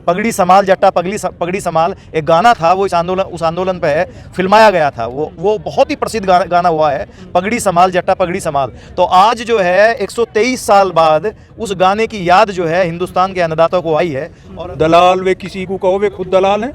पगड़ी संभाल जट्टा पगड़ी संभाल एक गाना था, वो उस आंदोलन पे फिल्माया गया था। वो बहुत ही प्रसिद्ध गाना हुआ है, पगड़ी संभाल जट्टा पगड़ी संभाल। तो आज जो है 123 साल बाद उस गाने की याद जो है हिंदुस्तान के अन्नदाता को आई है। और दलाल वे किसी को कहो, वे खुद दलाल हैं,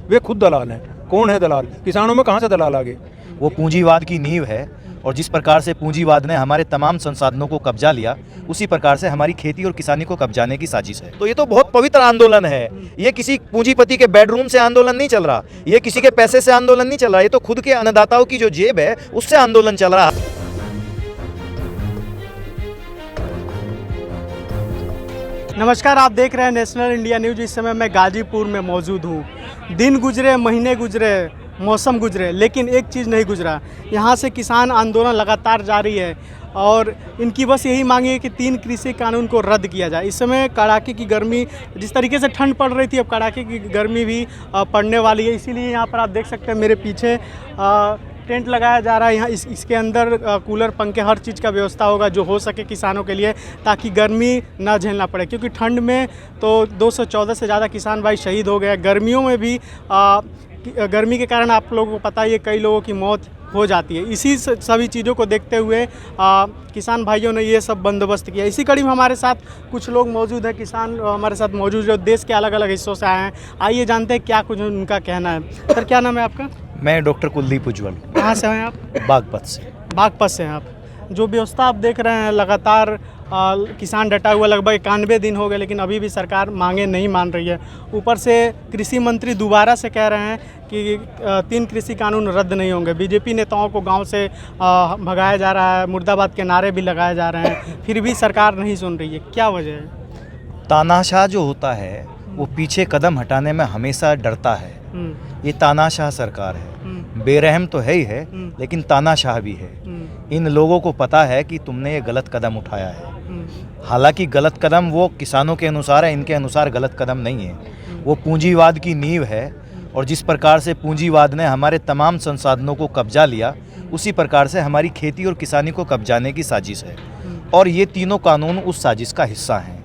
वे खुद दलाल हैं। कौन है दलाल? किसानों में कहाँ से दलाल आ गए? वो पूंजीवाद की नींव है, और जिस प्रकार से पूंजीवाद ने हमारे तमाम संसाधनों को कब्जा लिया, उसी प्रकार से हमारी खेती और किसानी को कब्जाने की साजिश है। तो ये तो बहुत पवित्र आंदोलन है। ये किसी पूंजीपति के बेडरूम से आंदोलन नहीं चल रहा, ये किसी के पैसे से आंदोलन नहीं चल रहा, ये तो खुद के अन्नदाताओं की जो जेब है उससे आंदोलन चल रहा है। नमस्कार, आप देख रहे हैं नेशनल इंडिया न्यूज। इस समय मैं गाजीपुर में मौजूद हूँ। दिन गुजरे, महीने गुजरे, मौसम गुजरे, लेकिन एक चीज़ नहीं गुजरा। यहाँ से किसान आंदोलन लगातार जारी है और इनकी बस यही मांग है कि 3 कृषि कानून को रद्द किया जाए। इस समय कड़ाके की गर्मी, जिस तरीके से ठंड पड़ रही थी, अब कड़ाके की गर्मी भी पड़ने वाली है। इसीलिए यहाँ पर आप देख सकते हैं मेरे पीछे टेंट लगाया जा रहा है। यहाँ इसके अंदर कूलर, पंखे, हर चीज़ का व्यवस्था होगा जो हो सके किसानों के लिए, ताकि गर्मी ना झेलना पड़े। क्योंकि ठंड में तो 214 से ज़्यादा किसान भाई शहीद हो गए। गर्मियों में भी गर्मी के कारण आप लोगों को पता ही है कई लोगों की मौत हो जाती है। इसी सभी चीज़ों को देखते हुए किसान भाइयों ने ये सब बंदोबस्त किया। इसी कड़ी में हमारे साथ कुछ लोग मौजूद हैं, किसान हमारे साथ मौजूद जो देश के अलग अलग हिस्सों से आए हैं। आइए जानते हैं क्या कुछ उनका कहना है। सर, क्या नाम है आपका? मैं डॉक्टर कुलदीप उज्ज्वल। कहाँ से हैं आप? बागपत से। बागपत से हैं आप। जो व्यवस्था आप देख रहे हैं, लगातार किसान डटा हुआ, लगभग 91 दिन हो गए, लेकिन अभी भी सरकार मांगे नहीं मान रही है। ऊपर से कृषि मंत्री दोबारा से कह रहे हैं कि 3 कृषि कानून रद्द नहीं होंगे। बीजेपी नेताओं को गांव से भगाया जा रहा है, मुर्दाबाद के नारे भी लगाए जा रहे हैं, फिर भी सरकार नहीं सुन रही है। क्या वजह है? तानाशाह जो होता है वो पीछे कदम हटाने में हमेशा डरता है। ये तानाशाह सरकार है, बेरहम तो है ही है, लेकिन तानाशाह भी है। इन लोगों को पता है कि तुमने ये गलत कदम उठाया है। हालांकि गलत कदम वो किसानों के अनुसार है, इनके अनुसार गलत कदम नहीं है। वो पूंजीवाद की नींव है, और जिस प्रकार से पूंजीवाद ने हमारे तमाम संसाधनों को कब्जा लिया, उसी प्रकार से हमारी खेती और किसानी को कब्जाने की साजिश है। और ये तीनों कानून उस साजिश का हिस्सा हैं।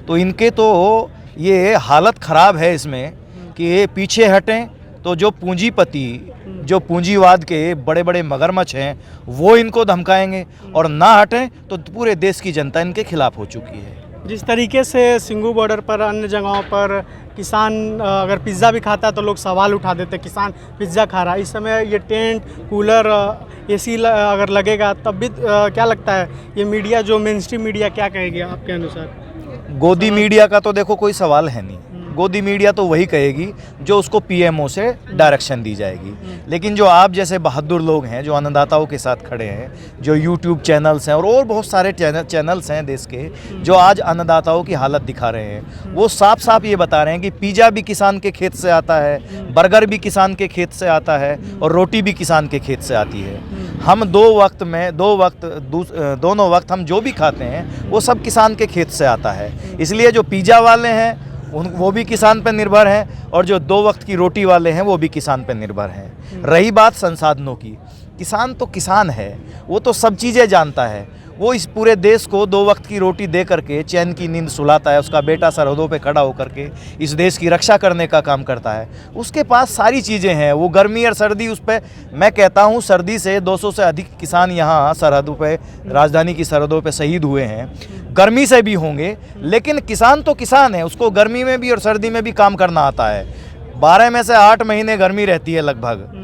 तो इनके तो ये हालत ख़राब है इसमें कि ये पीछे हटें तो जो पूंजीपति, जो पूंजीवाद के बड़े बड़े मगरमच्छ हैं, वो इनको धमकाएंगे, और ना हटें तो पूरे देश की जनता इनके खिलाफ हो चुकी है। जिस तरीके से सिंघू बॉर्डर पर, अन्य जगहों पर किसान अगर पिज़्ज़ा भी खाता है तो लोग सवाल उठा देते, किसान पिज़्ज़ा खा रहा है। इस समय ये टेंट, कूलर, एसी अगर लगेगा तब भी क्या लगता है ये मीडिया, जो मेन स्ट्रीम मीडिया, क्या कहेगी आपके अनुसार? गोदी मीडिया का तो देखो कोई सवाल है नहीं। गोदी मीडिया तो वही कहेगी जो उसको पीएमओ से डायरेक्शन दी जाएगी। लेकिन जो आप जैसे बहादुर लोग हैं, जो अन्नदाताओं के साथ खड़े हैं, जो यूट्यूब चैनल्स हैं और बहुत सारे चैनल्स हैं देश के, जो आज अन्नदाताओं की हालत दिखा रहे हैं, वो साफ साफ ये बता रहे हैं कि पिज़्ज़ा भी किसान के खेत से आता है, बर्गर भी किसान के खेत से आता है, और रोटी भी किसान के खेत से आती है। हम दोनों वक्त हम जो भी खाते हैं वो सब किसान के खेत से आता है। इसलिए जो पिज़्ज़ा वाले हैं वो भी किसान पर निर्भर हैं, और जो 2 वक्त की रोटी वाले हैं वो भी किसान पर निर्भर हैं। रही बात संसाधनों की, किसान तो किसान है, वो तो सब चीज़ें जानता है। वो इस पूरे देश को 2 वक्त की रोटी दे करके चैन की नींद सुलाता है। उसका बेटा सरहदों पे खड़ा होकर के इस देश की रक्षा करने का काम करता है। उसके पास सारी चीज़ें हैं। वो गर्मी और सर्दी, उस पर मैं कहता हूँ सर्दी से 200 से अधिक किसान यहाँ सरहदों पे, राजधानी की सरहदों पे शहीद हुए हैं। गर्मी से भी होंगे, लेकिन किसान तो किसान है, उसको गर्मी में भी और सर्दी में भी काम करना आता है। 12 में से 8 महीने गर्मी रहती है, लगभग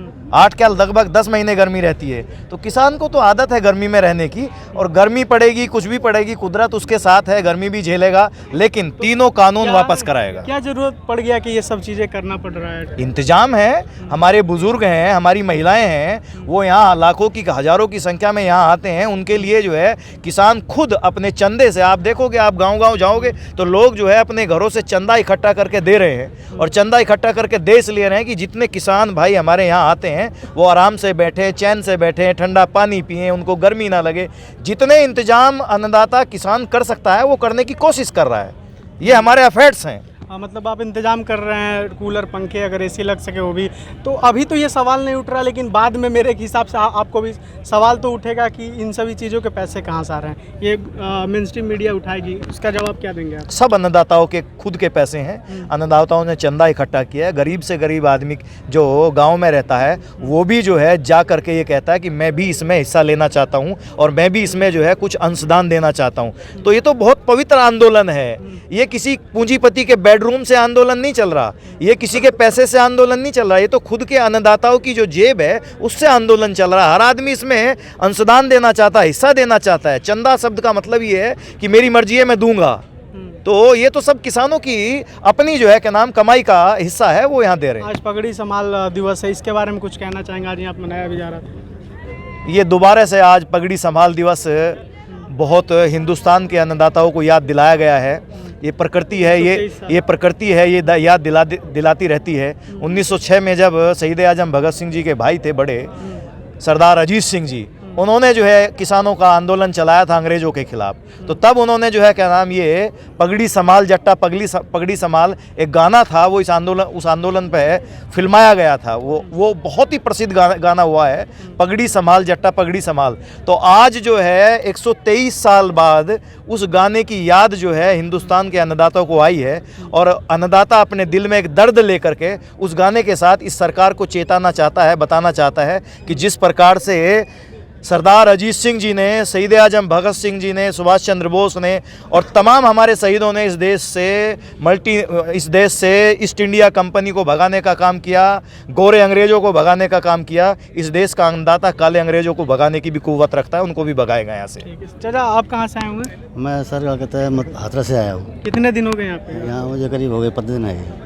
10 महीने गर्मी रहती है। तो किसान को तो आदत है गर्मी में रहने की, और गर्मी पड़ेगी, कुछ भी पड़ेगी, कुदरत उसके साथ है, गर्मी भी झेलेगा, लेकिन तीनों कानून वापस कराएगा। क्या जरूरत पड़ गया कि ये सब चीज़ें करना पड़ रहा है? इंतजाम है, हमारे बुजुर्ग हैं, हमारी महिलाएं हैं, वो यहाँ लाखों की, हजारों की संख्या में यहाँ आते हैं। उनके लिए जो है किसान खुद अपने चंदे से, आप देखोगे, आप गाँव जाओगे तो लोग जो है अपने घरों से चंदा इकट्ठा करके दे रहे हैं, और चंदा इकट्ठा करके दे इसलिए रहे हैं कि जितने किसान भाई हमारे यहाँ आते हैं वो आराम से बैठे, चैन से बैठे, ठंडा पानी पिएं, उनको गर्मी ना लगे। जितने इंतजाम अन्नदाता किसान कर सकता है वो करने की कोशिश कर रहा है। ये हमारे एफर्ट्स हैं। मतलब आप इंतजाम कर रहे हैं कूलर पंखे, अगर एसी लग सके वो भी। तो अभी तो ये सवाल नहीं उठ रहा, लेकिन बाद में मेरे हिसाब से आपको भी सवाल तो उठेगा कि इन सभी चीज़ों के पैसे कहाँ से आ रहे हैं। ये मेन स्ट्रीम मीडिया उठाएगी, उसका जवाब क्या देंगे आप? सब अन्नदाताओं के खुद के पैसे हैं। अन्नदाताओं ने चंदा इकट्ठा किया है। गरीब से गरीब आदमी जो गांव में रहता है वो भी जो है जा करके ये कहता है कि मैं भी इसमें हिस्सा लेना चाहता हूं और मैं भी इसमें जो है कुछ अंशदान देना चाहता हूं। तो ये तो बहुत पवित्र आंदोलन है। ये किसी पूंजीपति के बेडरूम से आंदोलन नहीं चल रहा, ये किसी के पैसे से आंदोलन नहीं चल रहा, ये तो खुद के अन्नदाताओं की जो जेब है उससे आंदोलन चल रहा है। हर आदमी इसमें अंशदान देना चाहता है, हिस्सा देना चाहता है। चंदा शब्द का मतलब ये है कि मेरी मर्जी है, मैं दूंगा। तो ये तो सब किसानों की अपनी जो है क्या नाम कमाई का हिस्सा है, वो यहाँ दे रहे हैं। आज पगड़ी संभाल दिवस है, इसके बारे में कुछ कहना चाहेंगे? आज यहाँ मनाया भी जा रहा था। ये दोबारा से आज पगड़ी संभाल दिवस बहुत हिंदुस्तान के अन्नदाताओं को याद दिलाया गया है। ये प्रकृति है, ये प्रकृति है, ये याद दिलाती रहती है। 1906 में जब शहीद आजम भगत सिंह जी के भाई थे बड़े, सरदार अजीत सिंह जी, उन्होंने जो है किसानों का आंदोलन चलाया था अंग्रेज़ों के खिलाफ। तो तब उन्होंने जो है क्या नाम ये पगड़ी संभाल जट्टा पगड़ी संभाल एक गाना था, वो उस आंदोलन पे फिल्माया गया था। वो बहुत ही प्रसिद्ध गाना हुआ है, पगड़ी संभाल जट्टा पगड़ी संभाल। तो आज जो है 123 साल बाद उस गाने की याद जो है हिंदुस्तान के अन्नदाताओं को आई है और अन्नदाता अपने दिल में एक दर्द लेकर के उस गाने के साथ इस सरकार को चेताना चाहता है, बताना चाहता है कि जिस प्रकार से सरदार अजीत सिंह जी ने, शहीद आजम भगत सिंह जी ने, सुभाष चंद्र बोस ने और तमाम हमारे शहीदों ने इस देश से ईस्ट इंडिया कंपनी को भगाने का काम किया, गोरे अंग्रेज़ों को भगाने का काम किया। इस देश का अन्नदाता काले अंग्रेज़ों को भगाने की भी कुव्वत रखता है, उनको भी भगाएगा यहाँ से। चाचा आप कहाँ से आए हुए? मैं सर क्या कहते हैं हाथरस से आया हूँ। कितने दिन हो गए यहाँ पे? यहाँ मुझे करीब हो गए 15 दिन आए।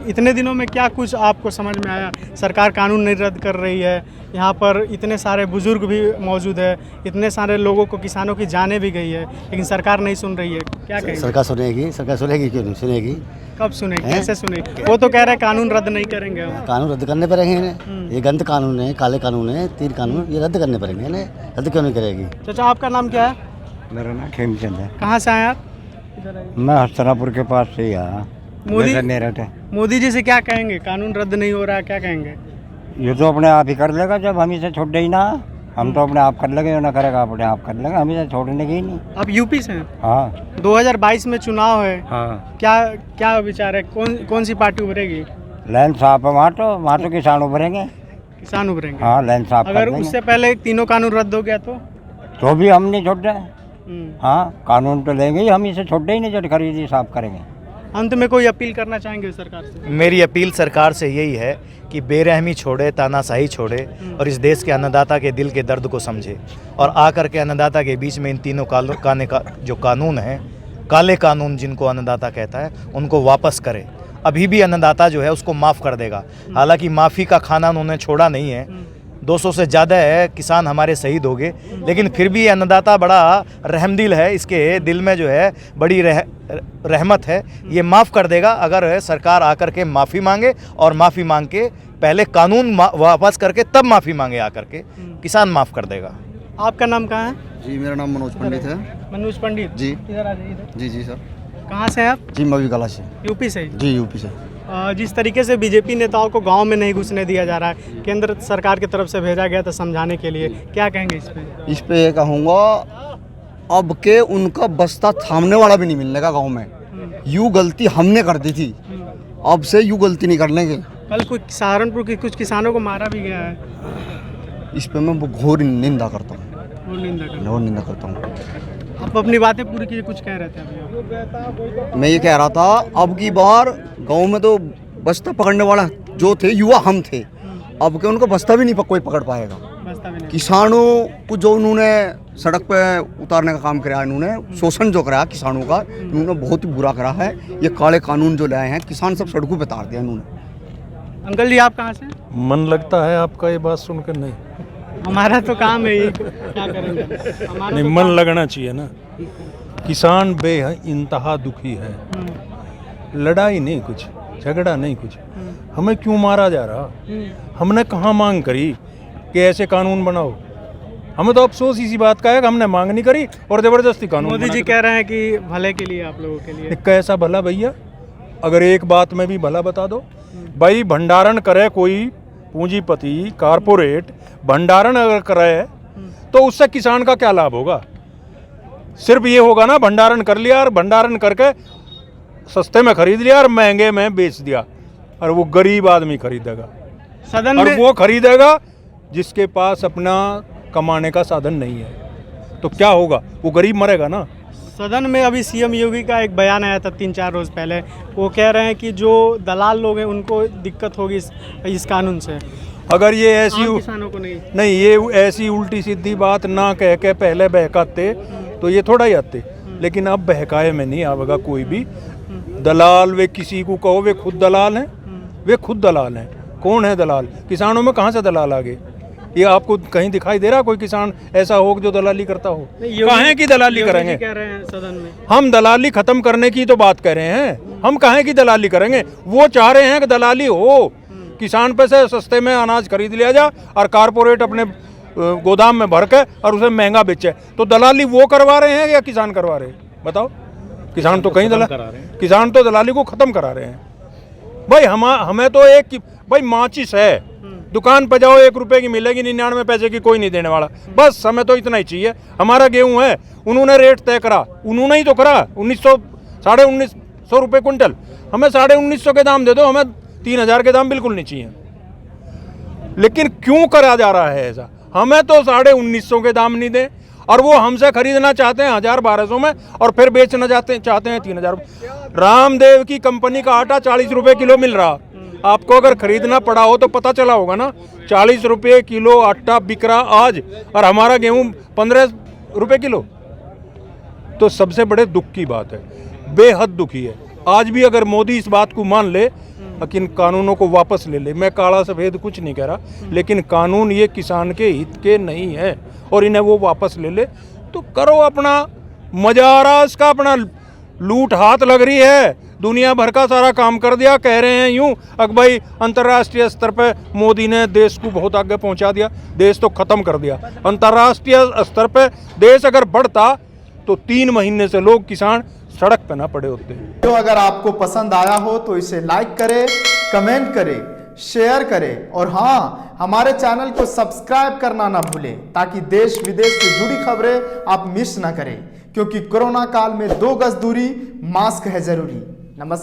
इतने दिनों में क्या कुछ आपको समझ में आया? सरकार कानून नहीं रद्द कर रही है, यहाँ पर इतने सारे बुजुर्ग भी मौजूद है, इतने सारे लोगों को, किसानों की जानें भी गई है, लेकिन सरकार नहीं सुन रही है। क्या कहेंगे? सरकार सुनेगी क्यों नहीं सुनेगी? कब सुनेगी, कैसे सुनेगी? वो तो कह रहे हैं कानून रद्द नहीं करेंगे। कानून रद्द करने पड़ेंगे इन्हें। ये गंद कानून है, काले कानून है, 3 कानून, ये रद्द करने पड़ेंगे इन्हें। रद्द क्यों नहीं करेगी? चाचा आपका नाम क्या है? मेरा नाम खेमचंद है। कहाँ से आए आप? मैं हस्तनापुर के पास से ही आया। मेरठ है। मोदी जी से क्या कहेंगे? कानून रद्द नहीं हो रहा, क्या कहेंगे? ये तो अपने आप ही कर लेगा जब हम इसे छोड़ ही ना। हम तो अपने आप कर लेंगे, ना करेगा अपने आप कर लेगा, हम इसे छोड़ने की ही नहीं। आप यूपी से हैं? हाँ। 2022 में चुनाव है। हाँ। क्या विचार है? कौन सी पार्टी उभरेगी? लाइन साफ है वहाँ तो किसान उभरेंगे। किसान उभरेंगे? हाँ, लाइन साफ। अगर उससे पहले तीनों कानून रद्द हो गया तो भी हम नहीं छोड़ रहे। हाँ, कानून तो लेंगे ही, हम इसे छोड़े ही नहीं जब खरीदी साफ करेंगे। अंत में कोई अपील करना चाहेंगे सरकार से? मेरी अपील सरकार से यही है कि बेरहमी छोड़े, तानाशाही छोड़े और इस देश के अन्नदाता के दिल के दर्द को समझे और आकर के अन्नदाता के बीच में इन तीनों जो कानून हैं, काले कानून जिनको अन्नदाता कहता है, उनको वापस करे। अभी भी अन्नदाता जो है उसको माफ़ कर देगा। हालांकि माफ़ी का खाना उन्होंने छोड़ा नहीं है, 200 से ज़्यादा है किसान हमारे शहीद हो गए, लेकिन फिर भी अन्नदाता बड़ा रहमदिल है, इसके दिल में जो है बड़ी रहमत है, ये माफ़ कर देगा अगर सरकार आकर के माफ़ी मांगे और माफ़ी मांग के पहले कानून वापस करके तब माफ़ी मांगे आकर के, किसान माफ़ कर देगा। आपका नाम कहाँ है? जी मेरा नाम मनोज पंडित है। मनोज पंडित जी। इधर आ जाइए इधर। जी सर। कहाँ से हैं आप? जी मवी कला से। यूपी से? जी यूपी से। जिस तरीके से बीजेपी नेताओं को गांव में नहीं घुसने दिया जा रहा है, केंद्र सरकार की तरफ से भेजा गया था समझाने के लिए, क्या कहेंगे इस पे? इस पे ये कहूँगा अब के उनका बस्ता थामने वाला भी नहीं मिलने का गांव में। यूँ गलती हमने कर दी थी, अब से यूँ गलती नहीं कर लेंगे। कल कुछ सहारनपुर के कुछ किसानों को मारा भी गया है। इस पे मैं घोर निंदा करता हूँ। और निंदा करता हूँ। आप अपनी बातें पूरी कीजिए, कुछ कह रहे थे अभी? मैं ये कह रहा था अब की बार गांव में तो बस्ता पकड़ने वाला जो थे युवा हम थे, अब के उनको बस्ता भी नहीं कोई पकड़ पाएगा। किसानों को जो उन्होंने सड़क पे उतारने का काम कराया, इन्होंने शोषण जो कराया किसानों का, इन्होंने बहुत ही बुरा करा है। ये काले कानून जो लाए हैं, किसान सब सड़कों पे उतार दिया इन्होंने। अंकल जी आप कहाँ से? मन लगता है आपका ये बात सुनकर? नहीं, हमारा तो काम है ये, क्या करेंगे? नहीं, मन लगना चाहिए ना। किसान इंतहा दुखी है, लड़ाई नहीं कुछ, झगड़ा नहीं कुछ। हमें क्यों मारा जा रहा? हमने कहाँ मांग करी कि ऐसे कानून बनाओ? हमें तो अफसोस इसी बात का है कि हमने मांग नहीं करी और जबरदस्ती कानून। मोदी जी कह रहे हैं कि भले के लिए, आप लोगों के लिए। कैसा भला भैया? अगर एक बात में भी भला बता दो भाई, भंडारण करे कोई पूंजीपति कारपोरेट, भंडारण अगर करे तो उससे किसान का क्या लाभ होगा? सिर्फ ये होगा ना, भंडारण कर लिया और भंडारण करके सस्ते में खरीद लिया और महंगे में बेच दिया, और वो गरीब आदमी खरीदेगा। सदन और में वो खरीदेगा जिसके पास अपना कमाने का साधन नहीं है, तो क्या होगा? वो गरीब मरेगा ना। सदन में अभी सीएम योगी का एक बयान आया था 3-4 रोज पहले। वो कह रहे हैं कि जो दलाल लोग हैं उनको दिक्कत होगी इस कानून से। अगर ये ऐसी आम किसानों को नहीं। ये ऐसी उल्टी सीधी बात ना कह के पहले बहकाते तो ये थोड़ा ही आते, लेकिन अब बहकाए में नहीं आवेगा कोई भी। दलाल वे किसी को कहो वे खुद दलाल हैं, वे खुद दलाल हैं। कौन है दलाल? किसानों में कहाँ से दलाल आ गए? ये आपको कहीं दिखाई दे रहा कोई किसान ऐसा हो जो दलाली करता हो? कहाँ की दलाली करेंगे? कह रहे हैं सदन में हम दलाली खत्म करने की तो बात कर रहे हैं, हम कहाँ की दलाली करेंगे? वो चाह रहे हैं कि दलाली हो, किसान पे से सस्ते में अनाज खरीद लिया जा और कारपोरेट अपने गोदाम में भर के और उसे महंगा बेचे। तो दलाली वो करवा रहे हैं या किसान करवा रहे हैं? बताओ। किसान तो कहीं किसान तो दलाली को खत्म करा रहे हैं। भाई हमें तो एक भाई माचिस है, दुकान पर जाओ 1 रुपए की मिलेगी, 99 पैसे की कोई नहीं देने वाला। बस हमें तो इतना ही चाहिए। हमारा गेहूं है, उन्होंने रेट तय करा, उन्होंने ही तो करा 1900 1950 रुपये कुंटल। हमें 1950 के दाम दे दो, हमें 3000 के दाम बिल्कुल नहीं चाहिए। लेकिन क्यों करा जा रहा है ऐसा? हमें तो 1950 के दाम नहीं दें और वो हमसे खरीदना चाहते हैं 1000-1200 में और फिर बेचना चाहते हैं 3000। रामदेव की कंपनी का आटा 40 रुपए किलो मिल रहा। आपको अगर खरीदना पड़ा हो तो पता चला होगा ना, 40 रुपये किलो आटा बिक रहा आज, और हमारा गेहूं 15 रुपये किलो। तो सबसे बड़े दुख की बात है, बेहद दुखी है। आज भी अगर मोदी इस बात को मान ले कि इन कानूनों को वापस ले ले, मैं काला सफ़ेद कुछ नहीं कह रहा, लेकिन कानून ये किसान के हित के नहीं है और इन्हें वो वापस ले ले तो करो अपना। मजा आ रहा इसका, अपना लूट हाथ लग रही है, दुनिया भर का सारा काम कर दिया। कह रहे हैं यूं अक भाई अंतर्राष्ट्रीय स्तर पे मोदी ने देश को बहुत आगे पहुंचा दिया, देश तो ख़त्म कर दिया। अंतर्राष्ट्रीय स्तर पे देश अगर बढ़ता तो 3 महीने से लोग किसान सड़क पे ना पड़े होते। तो अगर आपको पसंद आया हो तो इसे लाइक करें, कमेंट करें, शेयर करें और हाँ, हमारे चैनल को सब्सक्राइब करना ना भूलें ताकि देश विदेश से जुड़ी खबरें आप मिस ना करें, क्योंकि कोरोना काल में 2 गज दूरी, मास्क है जरूरी। नमस्कार।